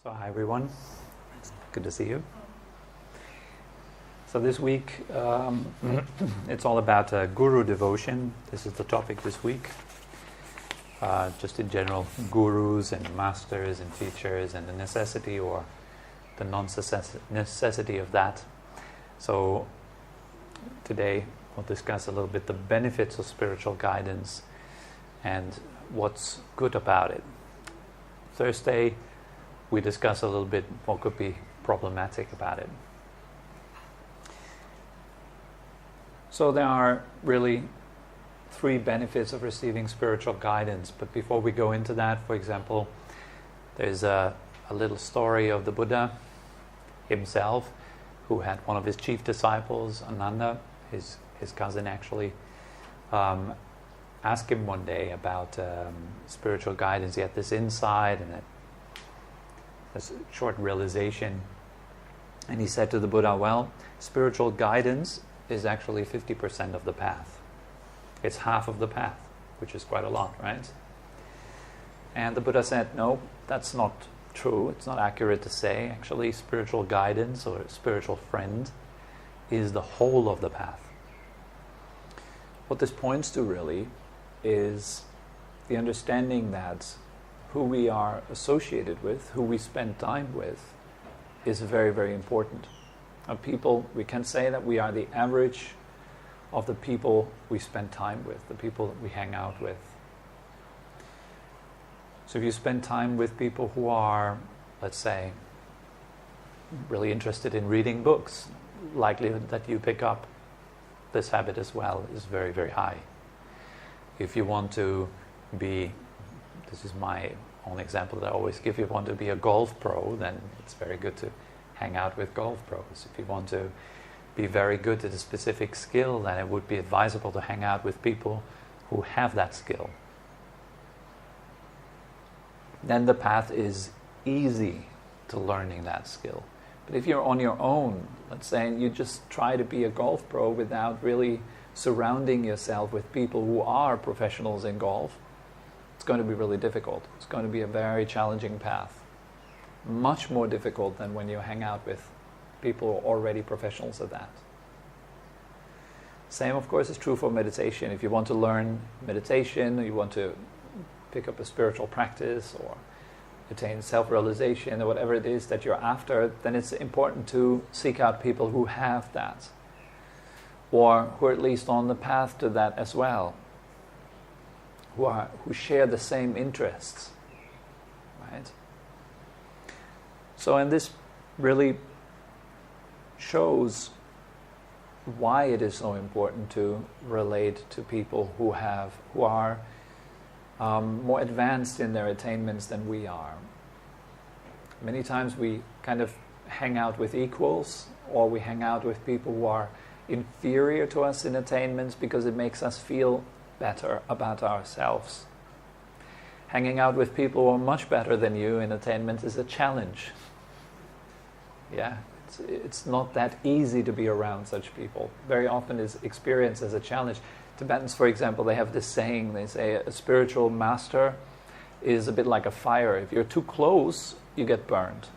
So hi everyone, it's good to see you. So this week it's all about guru devotion. This is the topic this week. Just in general, gurus and masters and teachers and the necessity or the non-necessity of that. So today we'll discuss a little bit the benefits of spiritual guidance and what's good about it. Thursday we discuss a little bit what could be problematic about it. So there are really three benefits of receiving spiritual guidance. But before we go into that, for example, there's a little story of the Buddha himself, who had one of his chief disciples, Ananda, his cousin actually, ask him one day about spiritual guidance. He had this insight and this short realization, and he said to the Buddha, well, spiritual guidance is actually 50% of the path. It's half of the path, which is quite a lot, right? And the Buddha said, no, that's not true. It's not accurate to say. Actually, spiritual guidance or spiritual friend is the whole of the path. What this points to really is the understanding that who we are associated with, who we spend time with, is very, very important. People, we can say that we are the average of the people we spend time with, the people that we hang out with. So if you spend time with people who are, let's say, really interested in reading books, likelihood that you pick up this habit as well is very, very high. If you want to be, this is my own example that I always give, if you want to be a golf pro, then it's very good to hang out with golf pros. If you want to be very good at a specific skill, then it would be advisable to hang out with people who have that skill. Then the path is easy to learning that skill. But if you're on your own, let's say, and you just try to be a golf pro without really surrounding yourself with people who are professionals in golf, it's going to be really difficult. It's going to be a very challenging path. Much more difficult than when you hang out with people who are already professionals at that. Same, of course, is true for meditation. If you want to learn meditation, or you want to pick up a spiritual practice or attain self-realization or whatever it is that you're after, then it's important to seek out people who have that, or who are at least on the path to that as well, who share the same interests, right? So, and this really shows why it is so important to relate to people who are more advanced in their attainments than we are. Many times we kind of hang out with equals, or we hang out with people who are inferior to us in attainments because it makes us feel better about ourselves. Hanging out with people who are much better than you in attainment is a challenge. Yeah, it's not that easy to be around such people. Very often is experienced as a challenge. Tibetans, for example, they have this saying, they say a spiritual master is a bit like a fire. If you're too close, you get burned.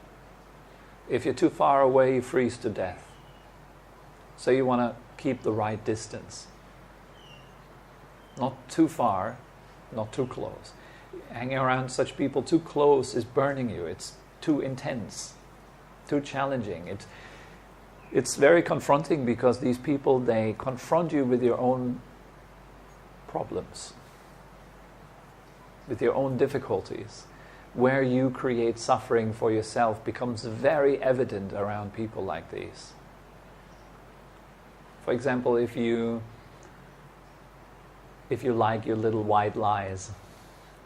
If you're too far away, you freeze to death. So you want to keep the right distance. Not too far, not too close. Hanging around such people too close is burning you. It's too intense, too challenging. It's very confronting because these people, they confront you with your own problems, with your own difficulties. Where you create suffering for yourself becomes very evident around people like these. For example, if you like your little white lies,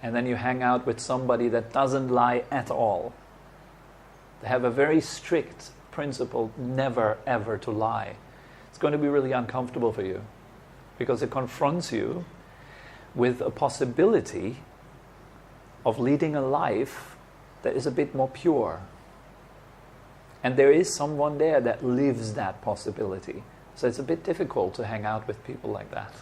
and then you hang out with somebody that doesn't lie at all, they have a very strict principle, never ever to lie, it's going to be really uncomfortable for you, because it confronts you with a possibility of leading a life that is a bit more pure. And there is someone there that lives that possibility. So it's a bit difficult to hang out with people like that.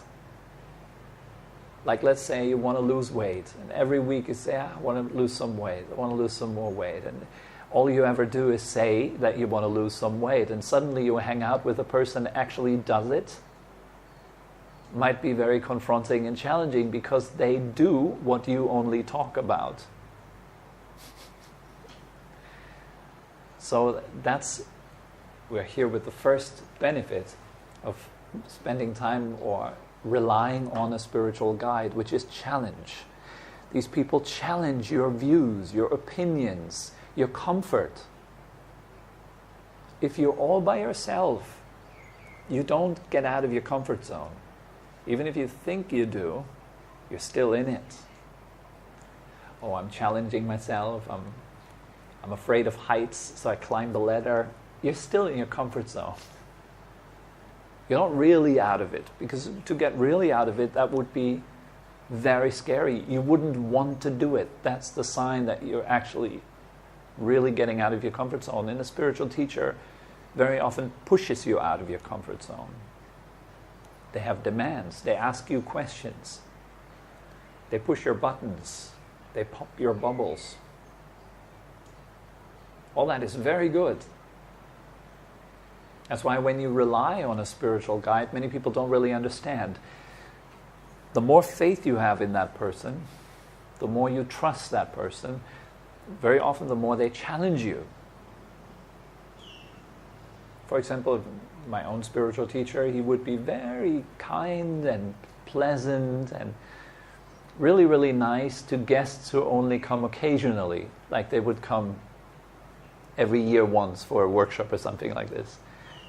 Like, let's say you want to lose weight, and every week you say, I want to lose some weight, I want to lose some more weight. And all you ever do is say that you want to lose some weight, and suddenly you hang out with a person that actually does it. Might be very confronting and challenging because they do what you only talk about. So we're here with the first benefit of spending time or relying on a spiritual guide, which is challenge. These people challenge your views, your opinions, your comfort. If you're all by yourself, you don't get out of your comfort zone. Even if you think you do, you're still in it. Oh, I'm challenging myself. I'm afraid of heights, so I climb the ladder. You're still in your comfort zone. You're not really out of it, because to get really out of it, that would be very scary. You wouldn't want to do it. That's the sign that you're actually really getting out of your comfort zone. And a spiritual teacher very often pushes you out of your comfort zone. They have demands. They ask you questions. They push your buttons. They pop your bubbles. All that is very good. That's why when you rely on a spiritual guide, many people don't really understand. The more faith you have in that person, the more you trust that person, very often the more they challenge you. For example, my own spiritual teacher, he would be very kind and pleasant and really, really nice to guests who only come occasionally, like they would come every year once for a workshop or something like this.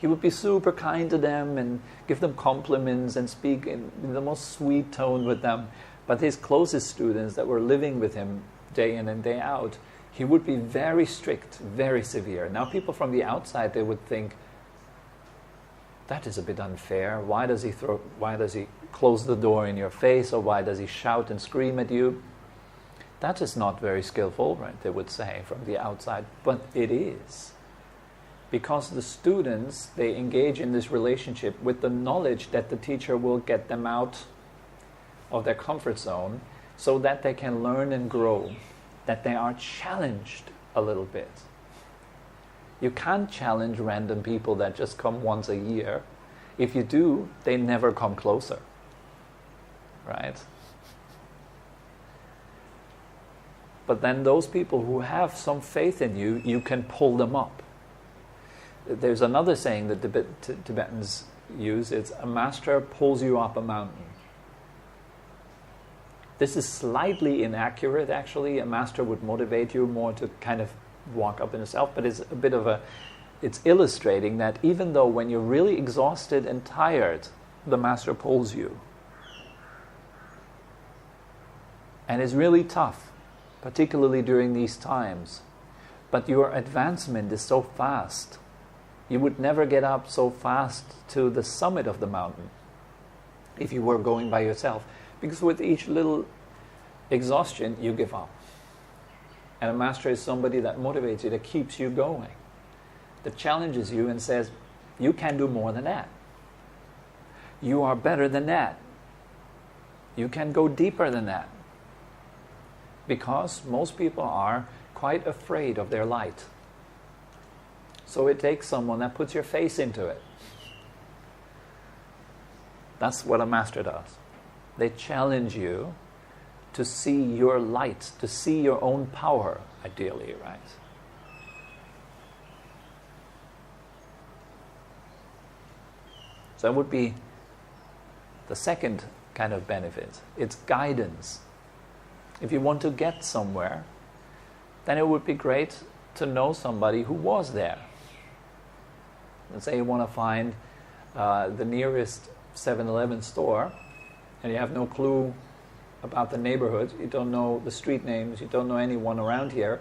He would be super kind to them and give them compliments and speak in the most sweet tone with them. But his closest students that were living with him day in and day out, he would be very strict, very severe. Now people from the outside, they would think, that is a bit unfair. Why does he close the door in your face, or why does he shout and scream at you? That is not very skillful, right? They would say from the outside, but it is. Because the students, they engage in this relationship with the knowledge that the teacher will get them out of their comfort zone so that they can learn and grow, that they are challenged a little bit. You can't challenge random people that just come once a year. If you do, they never come closer, right? But then those people who have some faith in you, you can pull them up. There's another saying that Tibetans use. It's a master pulls you up a mountain. This is slightly inaccurate, actually. A master would motivate you more to kind of walk up in itself, but it's a bit of it's illustrating that even though when you're really exhausted and tired, the master pulls you. And it's really tough, particularly during these times. But your advancement is so fast. You would never get up so fast to the summit of the mountain if you were going by yourself. Because with each little exhaustion, you give up. And a master is somebody that motivates you, that keeps you going, that challenges you and says, you can do more than that. You are better than that. You can go deeper than that. Because most people are quite afraid of their light. So it takes someone that puts your face into it. That's what a master does. They challenge you to see your light, to see your own power, ideally, right? So that would be the second kind of benefit. It's guidance. If you want to get somewhere, then it would be great to know somebody who was there. Let's say you want to find the nearest 7-Eleven store, and you have no clue about the neighborhood, you don't know the street names, you don't know anyone around here,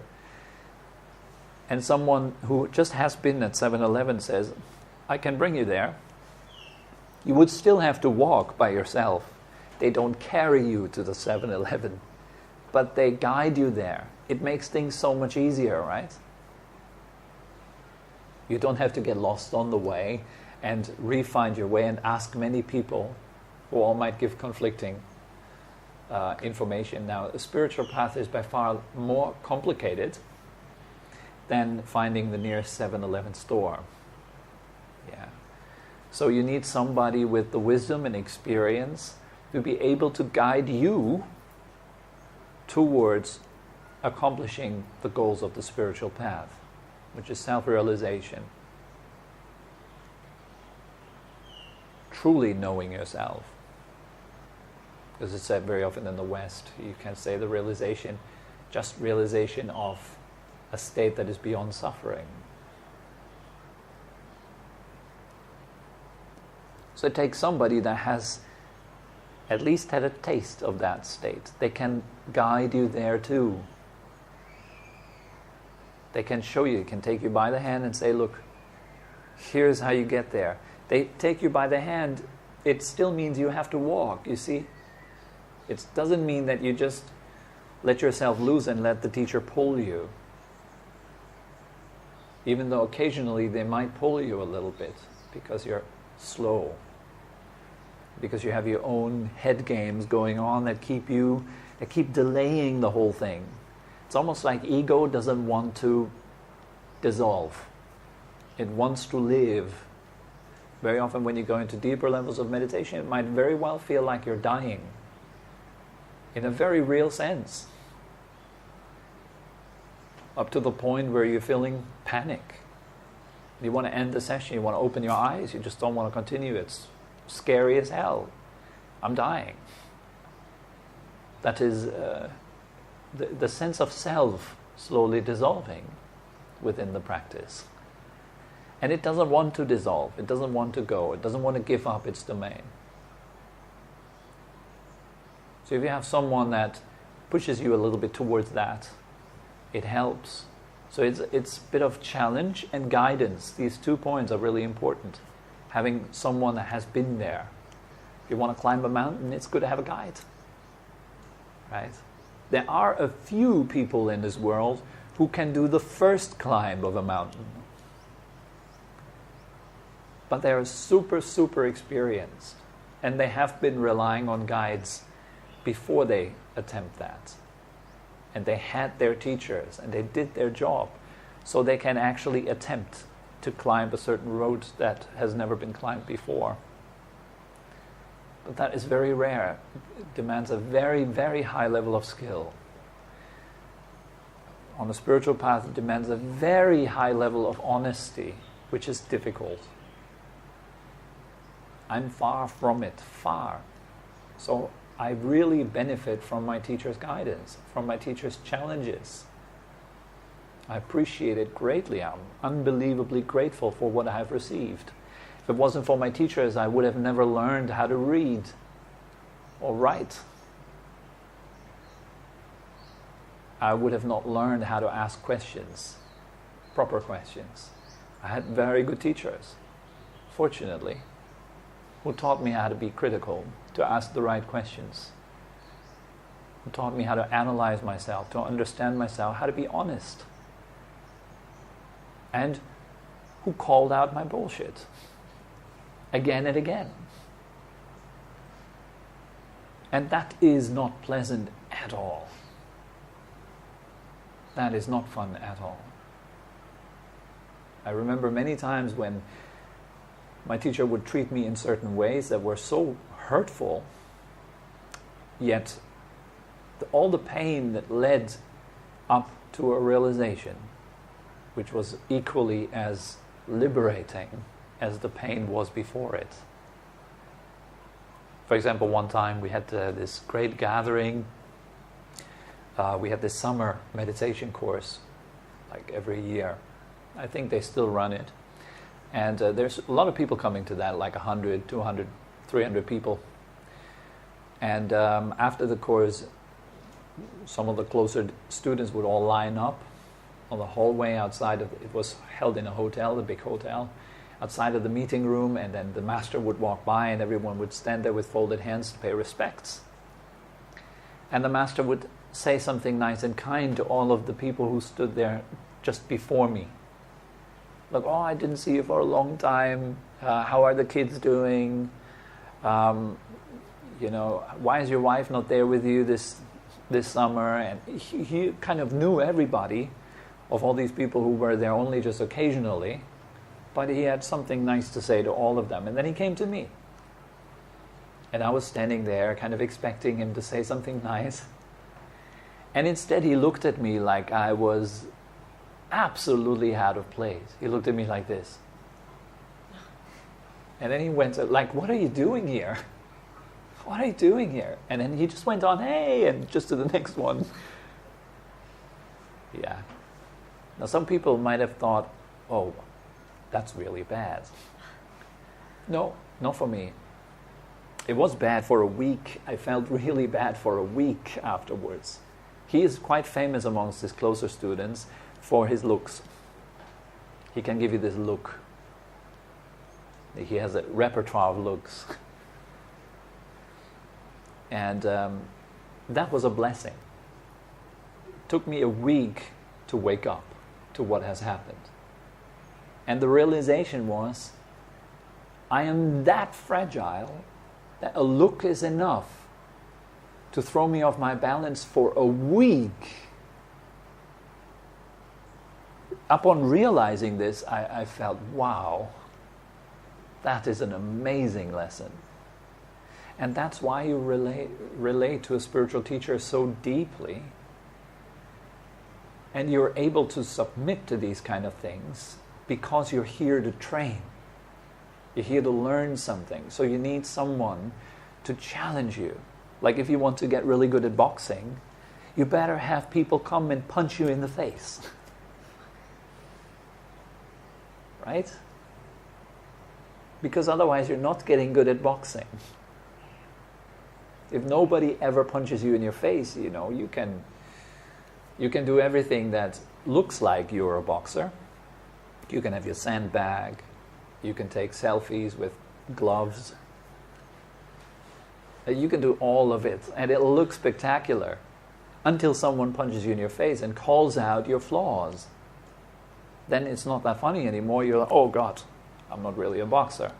and someone who just has been at 7-Eleven says, I can bring you there. You would still have to walk by yourself. They don't carry you to the 7-Eleven, but they guide you there. It makes things so much easier, right? You don't have to get lost on the way and re-find your way and ask many people who all might give conflicting information. Now, a spiritual path is by far more complicated, than finding the nearest 7-Eleven store. Yeah. So you need somebody with the wisdom and experience to be able to guide you towards accomplishing the goals of the spiritual path, which is self-realization. Truly knowing yourself. Because it's said very often in the West, you can say the realization, just realization of a state that is beyond suffering. So it takes somebody that has at least had a taste of that state. They can guide you there too. They can show you, can take you by the hand and say, look, here's how you get there. They take you by the hand, it still means you have to walk, you see. It doesn't mean that you just let yourself loose and let the teacher pull you. Even though occasionally they might pull you a little bit because you're slow. Because you have your own head games going on that keep delaying the whole thing. It's almost like ego doesn't want to dissolve. It wants to live. Very often when you go into deeper levels of meditation, it might very well feel like you're dying. In a very real sense. Up to the point where you're feeling panic. You want to end the session, you want to open your eyes, you just don't want to continue. It's scary as hell. I'm dying. That is the sense of self slowly dissolving within the practice. And it doesn't want to dissolve, it doesn't want to go, it doesn't want to give up its domain. So if you have someone that pushes you a little bit towards that, it helps. So it's a bit of challenge and guidance. These 2 points are really important. Having someone that has been there. If you want to climb a mountain, it's good to have a guide. Right? There are a few people in this world who can do the first climb of a mountain. But they are super, super experienced. And they have been relying on guides before they attempt that. And they had their teachers and they did their job. So they can actually attempt to climb a certain road that has never been climbed before. But that is very rare. It demands a very, very high level of skill. On the spiritual path, it demands a very high level of honesty, which is difficult. I'm far from it, far. So I really benefit from my teacher's guidance, from my teacher's challenges. I appreciate it greatly. I'm unbelievably grateful for what I have received. If it wasn't for my teachers, I would have never learned how to read or write. I would have not learned how to ask questions, proper questions. I had very good teachers, fortunately, who taught me how to be critical, to ask the right questions, who taught me how to analyze myself, to understand myself, how to be honest, and who called out my bullshit again and again. And that is not pleasant at all. That is not fun at all. I remember many times when my teacher would treat me in certain ways that were so hurtful, yet all the pain that led up to a realization, which was equally as liberating as the pain was before it. For example, one time we had this great gathering. We had this summer meditation course, like every year. I think they still run it. And there's a lot of people coming to that, like 100, 200, 300 people. And after the course, some of the closer students would all line up on the hallway outside of, it was held in a hotel, a big hotel, outside of the meeting room, and then the master would walk by and everyone would stand there with folded hands to pay respects. And the master would say something nice and kind to all of the people who stood there just before me. Like, oh, I didn't see you for a long time. How are the kids doing? Why is your wife not there with you this summer? And he kind of knew everybody of all these people who were there only just occasionally, but he had something nice to say to all of them. And then he came to me. And I was standing there kind of expecting him to say something nice. And instead he looked at me like I was absolutely out of place. He looked at me like this. And then he went like, "What are you doing here? What are you doing here?" And then he just went on, "Hey," and just to the next one. Yeah. Now some people might have thought, "Oh, that's really bad." No, not for me. It was bad for a week. I felt really bad for a week afterwards. He is quite famous amongst his closer students for his looks. He can give you this look. He has a repertoire of looks. And that was a blessing. It took me a week to wake up to what has happened. And the realization was, I am that fragile that a look is enough to throw me off my balance for a week. Upon realizing this, I felt, wow, that is an amazing lesson. And that's why you relate to a spiritual teacher so deeply. And you're able to submit to these kind of things because you're here to train. You're here to learn something. So you need someone to challenge you. Like if you want to get really good at boxing, you better have people come and punch you in the face. Right? Because otherwise you're not getting good at boxing. If nobody ever punches you in your face, you know, you can do everything that looks like you're a boxer. You can have your sandbag. You can take selfies with gloves. You can do all of it, and it'll look spectacular until someone punches you in your face and calls out your flaws. Then it's not that funny anymore. You're like, oh God, I'm not really a boxer.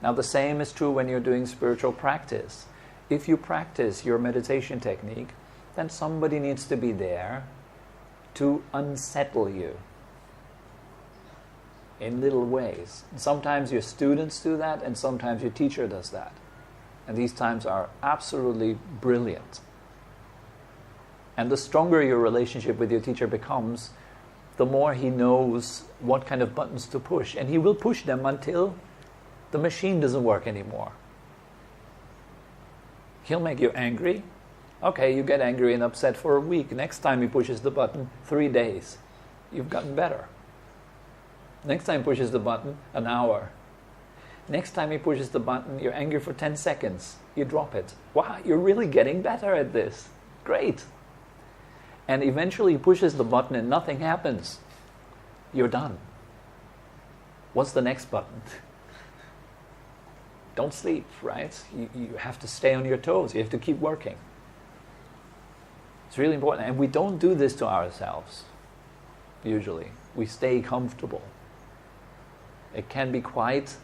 Now the same is true when you're doing spiritual practice. If you practice your meditation technique, then somebody needs to be there to unsettle you in little ways. Sometimes your students do that, and sometimes your teacher does that. And these times are absolutely brilliant. And the stronger your relationship with your teacher becomes, the more he knows what kind of buttons to push. And he will push them until the machine doesn't work anymore. He'll make you angry. Okay, you get angry and upset for a week. Next time he pushes the button, 3 days. You've gotten better. Next time he pushes the button, an hour. Next time he pushes the button, you're angry for 10 seconds. You drop it. Wow, you're really getting better at this. Great. And eventually he pushes the button and nothing happens. You're done. What's the next button? Don't sleep, right? You have to stay on your toes. You have to keep working. It's really important. And we don't do this to ourselves, usually. We stay comfortable. It can be quite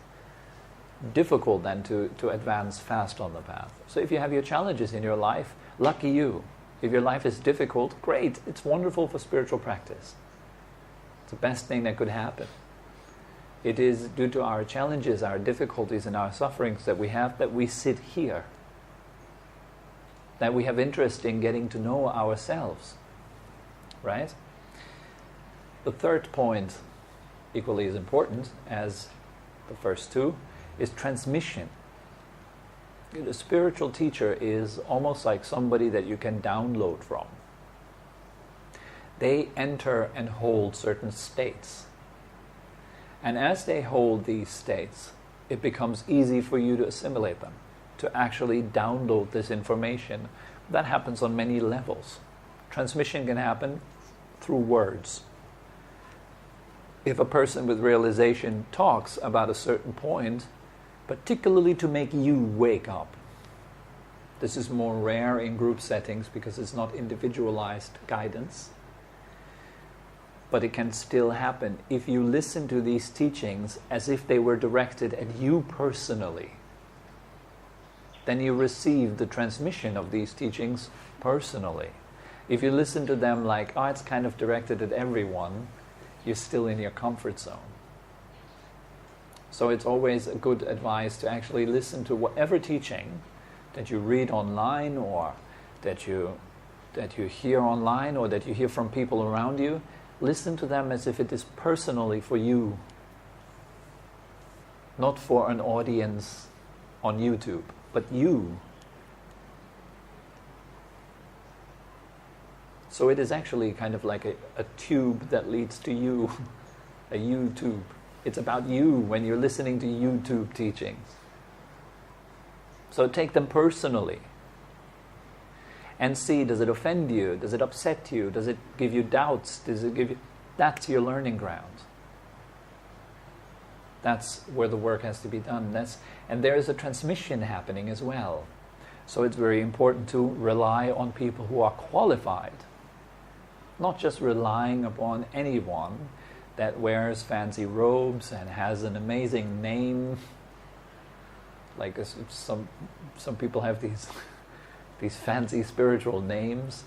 difficult then to advance fast on the path. So if you have your challenges in your life, lucky you. If your life is difficult, great. It's wonderful for spiritual practice. It's the best thing that could happen. It is due to our challenges, our difficulties, and our sufferings that we have that we sit here. That we have interest in getting to know ourselves. Right? The third point, equally as important as the first two, is transmission. The spiritual teacher is almost like somebody that you can download from. They enter and hold certain states. And as they hold these states, it becomes easy for you to assimilate them, to actually download this information. That happens on many levels. Transmission can happen through words. If a person with realization talks about a certain point, particularly to make you wake up. This is more rare in group settings because it's not individualized guidance. But it can still happen if you listen to these teachings as if they were directed at you personally. Then you receive the transmission of these teachings personally. If you listen to them like, oh, it's kind of directed at everyone, you're still in your comfort zone. So it's always a good advice to actually listen to whatever teaching that you read online, or that you hear online, or that you hear from people around you. Listen to them as if it is personally for you, not for an audience on YouTube, but you. So it is actually kind of like a tube that leads to you, a YouTube. It's about you when you're listening to YouTube teachings. So take them personally and see, does it offend you? Does it upset you? Does it give you doubts? Does it give you... That's your learning ground. That's where the work has to be done. And there is a transmission happening as well. So it's very important to rely on people who are qualified. Not just relying upon anyone that wears fancy robes and has an amazing name. Like some people have these fancy spiritual names.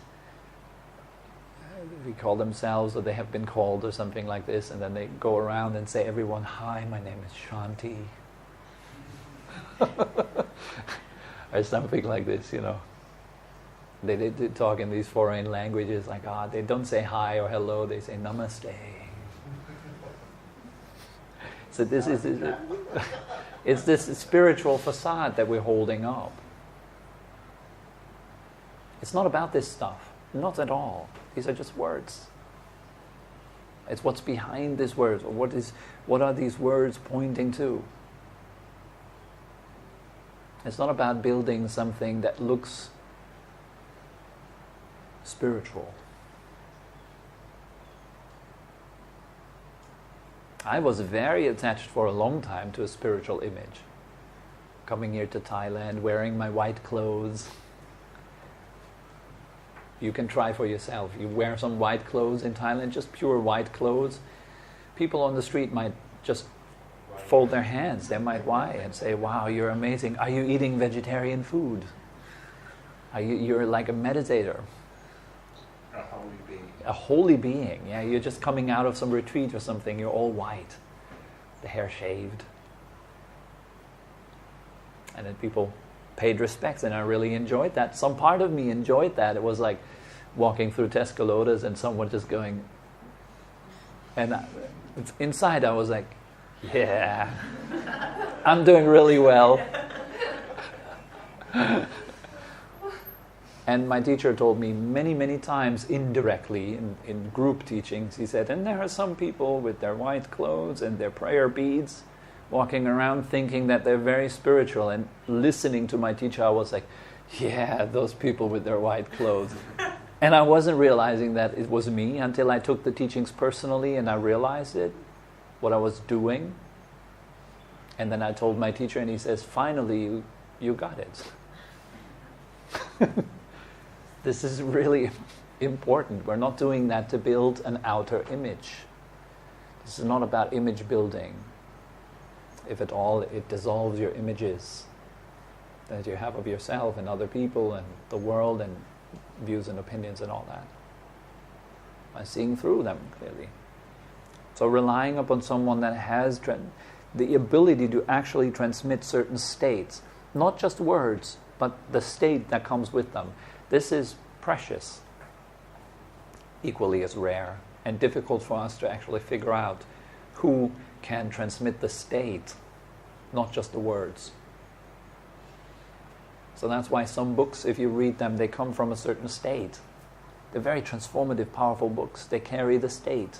They call themselves, or they have been called, or something like this, and then they go around and say, everyone, hi, my name is Shanti. Or something like this, you know. They talk in these foreign languages, like, they don't say hi or hello, they say namaste. So this is it's this spiritual facade that we're holding up. It's not about this stuff, not at all. These are just words. It's what's behind these words, or what are these words pointing to. It's not about building something that looks spiritual. I was very attached for a long time to a spiritual image. Coming here to Thailand, wearing my white clothes. You can try for yourself. You wear some white clothes in Thailand, just pure white clothes. People on the street might just fold their hands. They might and say, wow, you're amazing. Are you eating vegetarian food? You're like a meditator. A holy being. A holy being, yeah. You're just coming out of some retreat or something. You're all white, the hair shaved. And then people paid respects, and I really enjoyed that. Some part of me enjoyed that. It was like walking through Tescalodas and someone just going... And inside I was like, yeah, I'm doing really well. And my teacher told me many, many times indirectly in group teachings, he said, and there are some people with their white clothes and their prayer beads walking around thinking that they're very spiritual, and listening to my teacher I was like, yeah, those people with their white clothes. And I wasn't realizing that it was me until I took the teachings personally and I realized it, what I was doing. And then I told my teacher, and he says, finally you got it. This is really important. We're not doing that to build an outer image. This is not about image building. If at all, it dissolves your images that you have of yourself and other people and the world and views and opinions and all that, by seeing through them clearly. So relying upon someone that has the ability to actually transmit certain states, not just words, but the state that comes with them. This is precious, equally as rare, and difficult for us to actually figure out who can transmit the state, not just the words. So that's why some books, if you read them, they come from a certain state. They're very transformative, powerful books. They carry the state.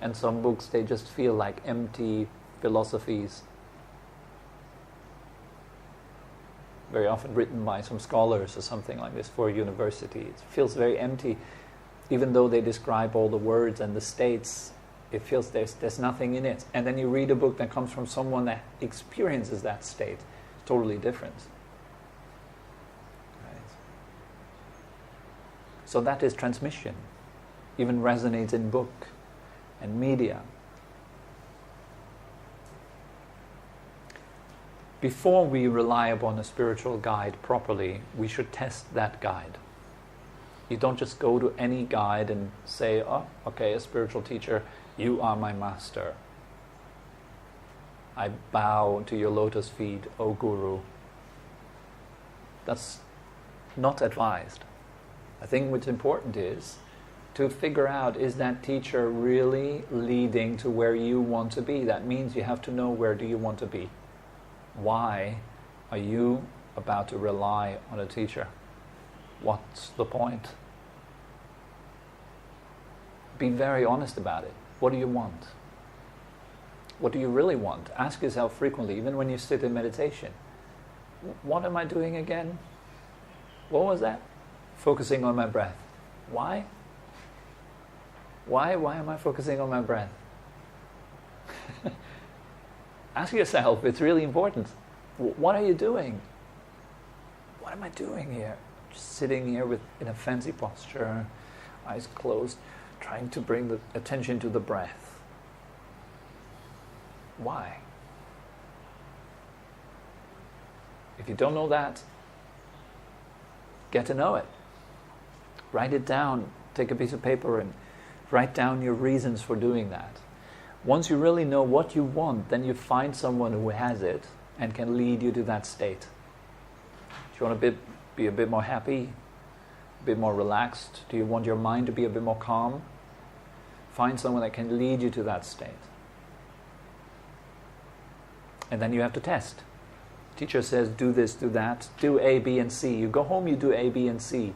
And some books, they just feel like empty philosophies. Very often written by some scholars or something like this for a university. It feels very empty. Even though they describe all the words and the states, it feels there's nothing in it. And then you read a book that comes from someone that experiences that state. It's totally different. Right? So that is transmission. Even resonates in book and media. Before we rely upon a spiritual guide properly, we should test that guide. You don't just go to any guide and say, oh, okay, a spiritual teacher, you are my master. I bow to your lotus feet, O Guru. That's not advised. I think what's important is to figure out, is that teacher really leading to where you want to be? That means you have to know, where do you want to be? Why are you about to rely on a teacher? What's the point? Be very honest about it. What do you want? What do you really want? Ask yourself frequently, even when you sit in meditation. What am I doing again? What was that? Focusing on my breath. Why? Why am I focusing on my breath? Ask yourself, it's really important. What are you doing? What am I doing here? Just sitting here in a fancy posture, eyes closed, trying to bring the attention to the breath. Why? If you don't know that, get to know it. Write it down. Take a piece of paper and write down your reasons for doing that. Once you really know what you want, then you find someone who has it and can lead you to that state. Do you want to be a bit more happy, a bit more relaxed? Do you want your mind to be a bit more calm? Find someone that can lead you to that state. And then you have to test. Teacher says, do this, do that, do A, B, and C. You go home, you do A, B, and C.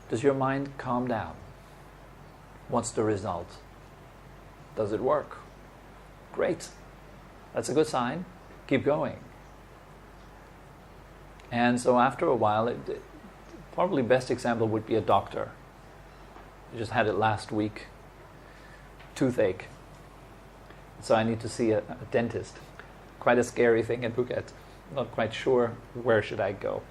Does your mind calm down? What's the result? Does it work? Great. That's a good sign. Keep going. And so after a while, probably best example would be a doctor. I just had it last week. Toothache. So I need to see a dentist. Quite a scary thing in Phuket. Not quite sure where should I go.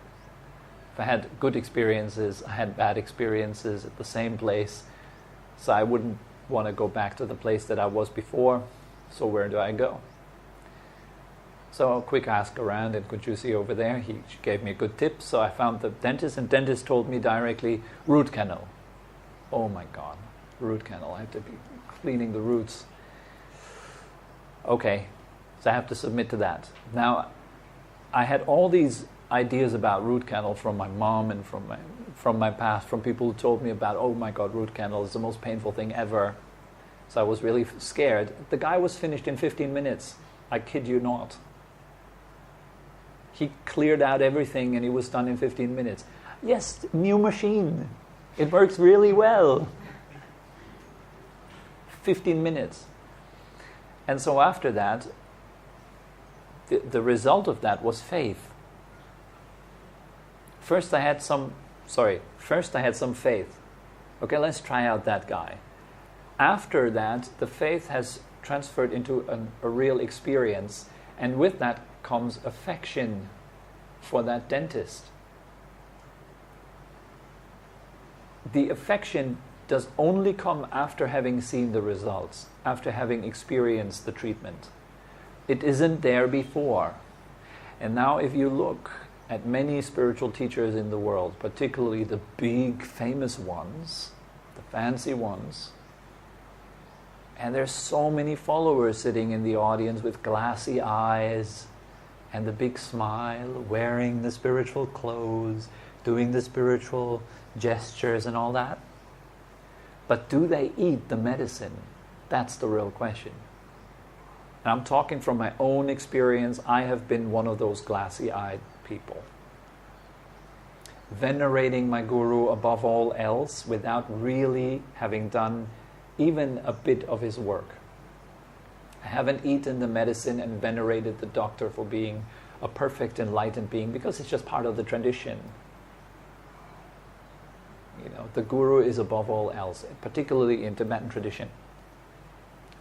If I had good experiences, I had bad experiences at the same place. So I wouldn't want to go back to the place that I was before. So where do I go? So a quick ask around, and could you see over there? He gave me a good tip. So I found the dentist, and dentist told me directly, root canal. Oh my God, root canal. I have to be cleaning the roots. Okay, so I have to submit to that. Now, I had all these ideas about root canal from my mom and from my past, from people who told me about, oh my God, root canal is the most painful thing ever. So I was really scared. The guy was finished in 15 minutes. I kid you not. He cleared out everything and he was done in 15 minutes. Yes, new machine. It works really well. 15 minutes. And so after that, the result of that was faith. First I had some faith. Okay, let's try out that guy. After that, the faith has transferred into a real experience, and with that comes affection for that dentist. The affection does only come after having seen the results, after having experienced the treatment. It isn't there before. And now if you look at many spiritual teachers in the world, particularly the big famous ones, the fancy ones, and there's so many followers sitting in the audience with glassy eyes and the big smile, wearing the spiritual clothes, doing the spiritual gestures and all that. But do they eat the medicine? That's the real question. And I'm talking from my own experience. I have been one of those glassy-eyed people. Venerating my guru above all else without really having done even a bit of his work. I haven't eaten the medicine and venerated the doctor for being a perfect enlightened being because it's just part of the tradition. You know, the guru is above all else, particularly in Tibetan tradition.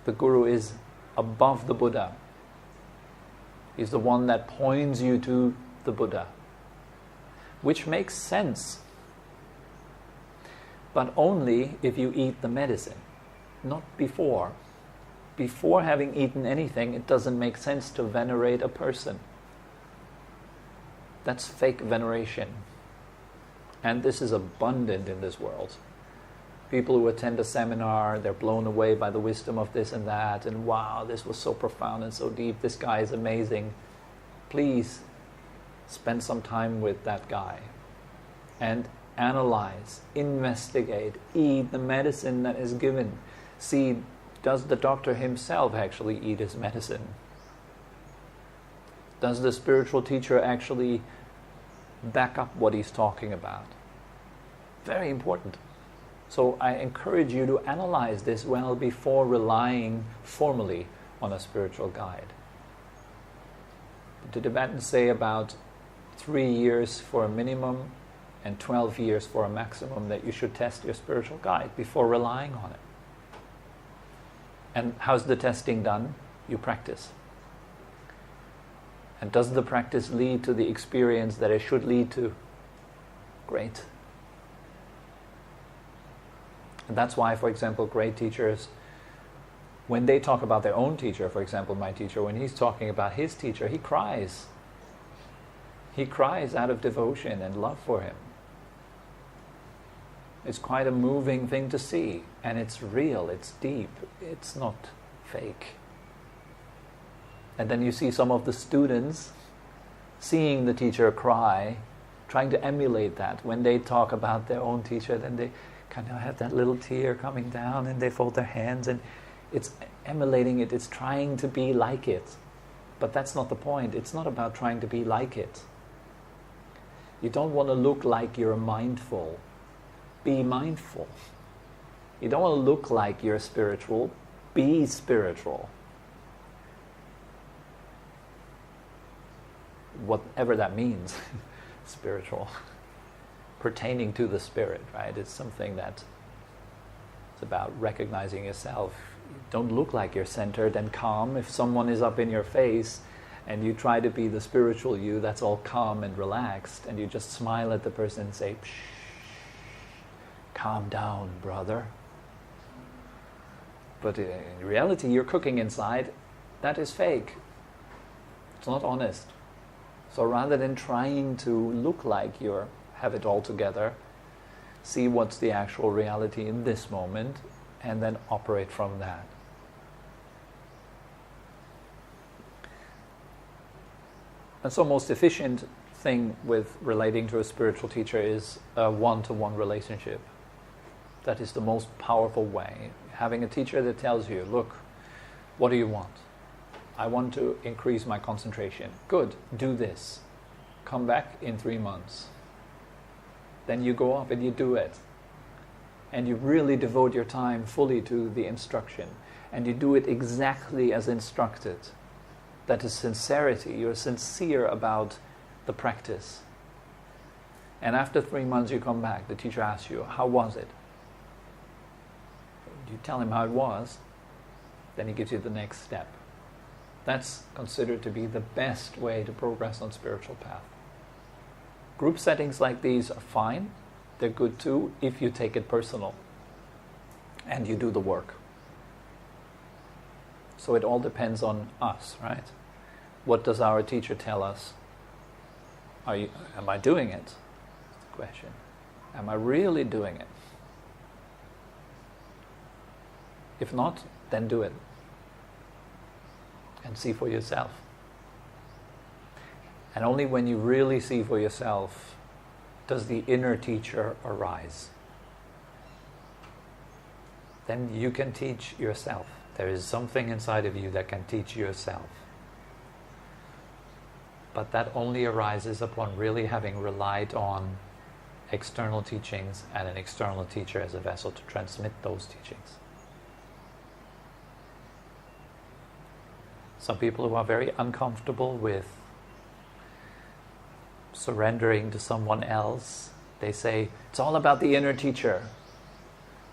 The guru is above the Buddha. He's the one that points you to the Buddha, which makes sense, but only if you eat the medicine, not before. Before having eaten anything, it doesn't make sense to venerate a person. That's fake veneration. And this is abundant in this world. People who attend a seminar, they're blown away by the wisdom of this and that, and wow, this was so profound and so deep, this guy is amazing. Please spend some time with that guy and analyze, investigate, eat the medicine that is given. See, does the doctor himself actually eat his medicine? Does the spiritual teacher actually back up what he's talking about? Very important. So I encourage you to analyze this well before relying formally on a spiritual guide. The Tibetans say about 3 years for a minimum and 12 years for a maximum that you should test your spiritual guide before relying on it. And how's the testing done? You practice. And does the practice lead to the experience that it should lead to? Great. And that's why, for example, great teachers, when they talk about their own teacher, for example, my teacher, when he's talking about his teacher, he cries. He cries out of devotion and love for him. It's quite a moving thing to see, and it's real, it's deep, it's not fake. And then you see some of the students seeing the teacher cry, trying to emulate that. When they talk about their own teacher, then they kind of have that little tear coming down and they fold their hands, and it's emulating it, it's trying to be like it. But that's not the point. It's not about trying to be like it. You don't want to look like you're mindful. Be mindful. You don't want to look like you're spiritual. Be spiritual. Whatever that means, spiritual. Pertaining to the spirit, right? It's something that it's about recognizing yourself. You don't look like you're centered and calm. If someone is up in your face and you try to be the spiritual you that's all calm and relaxed, and you just smile at the person and say, "Shh, calm down, brother." But in reality, you're cooking inside. That is fake. It's not honest. So rather than trying to look like you have it all together, see what's the actual reality in this moment, and then operate from that. And so most efficient thing with relating to a spiritual teacher is a one-to-one relationship. That is the most powerful way. Having a teacher that tells you, look, what do you want? I want to increase my concentration. Good, do this. Come back in 3 months. Then you go up and you do it. And you really devote your time fully to the instruction. And you do it exactly as instructed. That is sincerity. You're sincere about the practice. And after 3 months you come back, the teacher asks you, how was it? You tell him how it was, then he gives you the next step. That's considered to be the best way to progress on spiritual path. Group settings like these are fine. They're good too if you take it personal and you do the work. So it all depends on us, right? What does our teacher tell us? Am I doing it? That's the question. Am I really doing it? If not, then do it. And see for yourself. And only when you really see for yourself does the inner teacher arise. Then you can teach yourself. There is something inside of you that can teach yourself. But that only arises upon really having relied on external teachings and an external teacher as a vessel to transmit those teachings. Some people who are very uncomfortable with surrendering to someone else, they say, it's all about the inner teacher.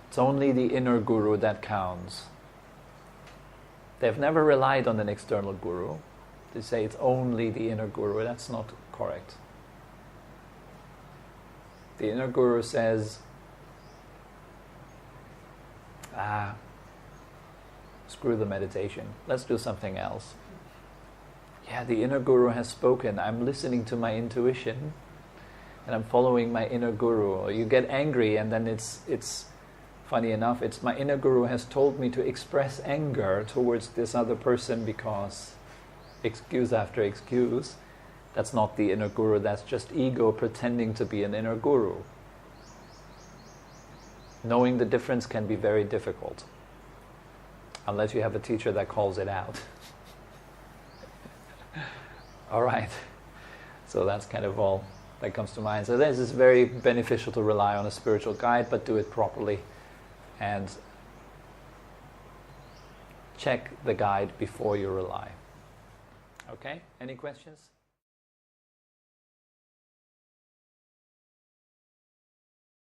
It's only the inner guru that counts. They've never relied on an external guru. They say it's only the inner guru. That's not correct. The inner guru says, screw the meditation. Let's do something else. Yeah, the inner guru has spoken. I'm listening to my intuition. and I'm following my inner guru. Or you get angry, and then it's funny enough, it's my inner guru has told me to express anger towards this other person because excuse after excuse. That's not the inner guru, that's just ego pretending to be an inner guru. Knowing the difference can be very difficult, unless you have a teacher that calls it out. All right, so that's kind of all that comes to mind. So this is very beneficial to rely on a spiritual guide, but do it properly and check the guide before you rely. Okay, any questions?